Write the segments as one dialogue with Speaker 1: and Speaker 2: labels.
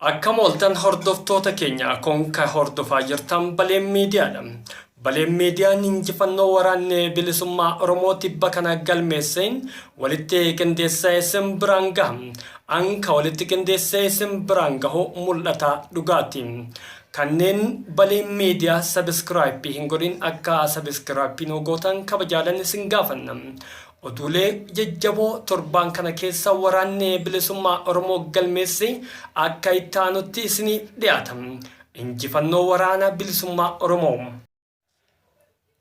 Speaker 1: Akka mooltan hordoftoota keenya kun ka hordofaa jirtan Baleen Miidiyaadha. Baleen Miidiyaan injifannoo waraanne bilisummaa Oromoo tibba kana galmeesseen walitti qindeessee isin biraan gaha. Anka walitti qindeessee isin biraan gahu mul'ata dhugaati. Kanneen Baleen Miidiyaa subscribe hin godhin akka subscribe nu gootan kabajaalan isin gaafanna. Oduulee jajjaboo torban kana keessa waraanne bilisummaa Oromoo galmeesse akka ittaanutti isiniif dhiyaatan. Injifannoo waraana bilisummaa Oromoo.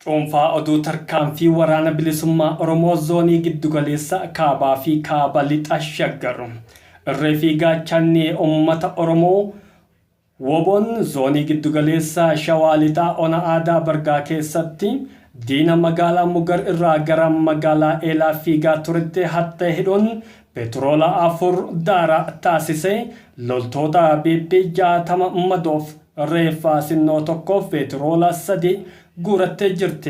Speaker 1: Cuunfaa oduu tarkaanfii waraana bilisummaa Oromoo zoonii giddugaleessa kaabaa fi kaaba lixa shaggar. Irree fi gaachanni uummata Oromoo woboon zoonii giddugaleessa shawaa lixaa ona aadaa bargaa keessatti diina magaalaa mugar irraa gara magaalaa eelaa fiigaa turetti hattee hidhuun petroola 4 daara taasise loltoota BP 60 madoof reeffa sinnoo tokkoof petroola 3 guurattee jirti.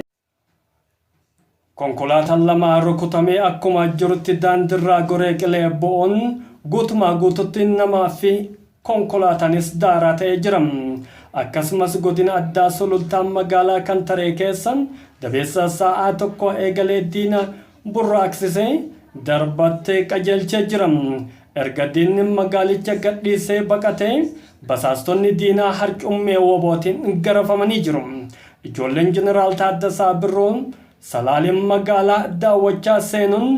Speaker 1: Konkolaataan lama rukutamee akkuma jirutti daandirraa goree qilee bo'oon guutumaa guututti namaa fi konkolaataanis daaraa ta'ee jira. Akkasumas godina addaa sulultaan magaalaa kan taree keessan dabeessa sa'aa tokko eegalee diina burraaqsisee darbattee qajeelchee jira. Erga diinni magaalicha gadhiisee baqatee basaastonni diinaa harcummee wobootiin garafamanii jiru. Ijoolleen jeneraal Taaddasaa Birruun Salaaleen magaalaa daawwachaa seenuun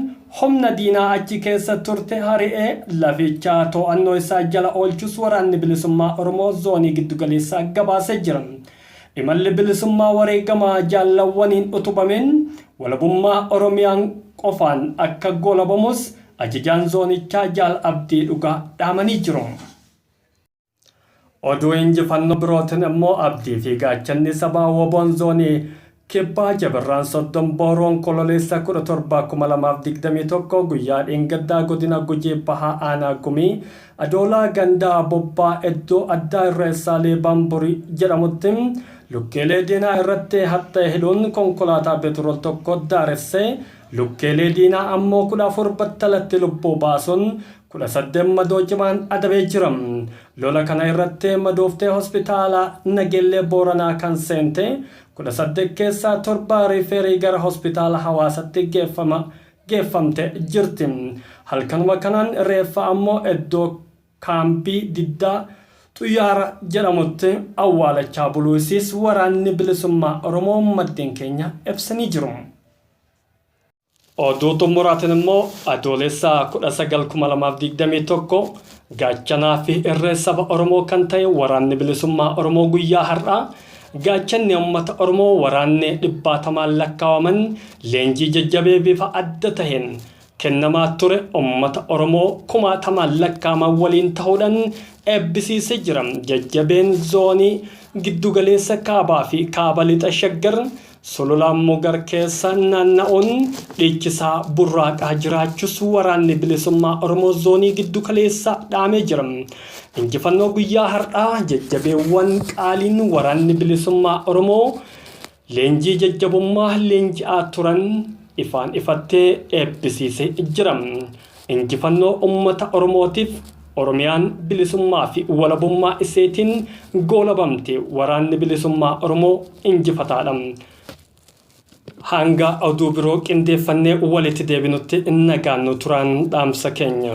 Speaker 1: humna diinaa achi keessa turte hari'ee lafichaa to'annoo isaa jala oolchus waraanni bilisummaa Oromoo zoonii giddugaleessaa gabaasee jira. Imalli bilisummaa wareegamaa jaallawwaniin utubameen walabummaa Oromiyaan qofaan akka golabamus ajajaan zoonichaa Jaal Abdii Dhugaa dhaamanii jiru. Oduu injifannoo birootiin immoo Abdii fi gaachanni sabaa woboon zoonii Kibbaa Jabarraan Soddon Booroon kololeessa 17/2021 guyyaa dheengaddaa godina Gujii Bahaa Aanaa Gumii Adoolaa Gandaa Bobbaa Eddoo Addaa Irreessaalee Baamburii jedhamutti lukkeelee diinaa irratti hattee hidhuun konkolaataa petrool tokko daaressee lukkeelee diinaa ammoo 14 battalatti lubbuu baasuun 18 madoo cimaan adabee jira. Lola kana irratti madooftee hospitaala Nageellee Booranaa kan seente 18 keessaa 7 riiferii gara hospitaala Hawaasatti geeffamte jirti. Halkanuma kanaan reeffa ammoo Eddoo Kaambii Diddaa Xuyyaara jedhamutti awwaalachaa buluusis waraanni bilisummaa Oromoo maddeen keenya ibsanii jiru. Oduu xumuraatiin immoo adoolessa 19/2021 gaachanaa fi irree saba Oromoo kan ta'e waraanni bilisummaa Oromoo guyyaa har'aa gaachanni uummata Oromoo waraanni 100 lakkaawaman leenjii jajjabee bifa adda taheen kennamaa ture uummata Oromoo 1000 lakkaawaman waliin ta'uudhaan eebbisiisee jira. Jajjabeen zoonii giddugaleessa kaabaa fi kaaba lixa shaggar sululaan mugar keessa naanna'uun dhiichisaa burraaqaa jiraachus waraanni bilisummaa Oromoo zoonii giddugaleessa dhaamee jira. Injifannoo guyyaa har'aa jajjabeewwan qaaliin waraanni bilisummaa Oromoo leenjii jajjabummaa leenji'aa turan ifaan ifattee eebbisiisee jira. Injifannoo uummata Oromootiif Oromiyaan bilisummaa fi walabummaa iseetiin goolabamte waraanni bilisummaa Oromoo injifataadha. Hanga oduu biroo qindeeffannee walitti deebinutti nagaan nu turaan dhaamsa keenya.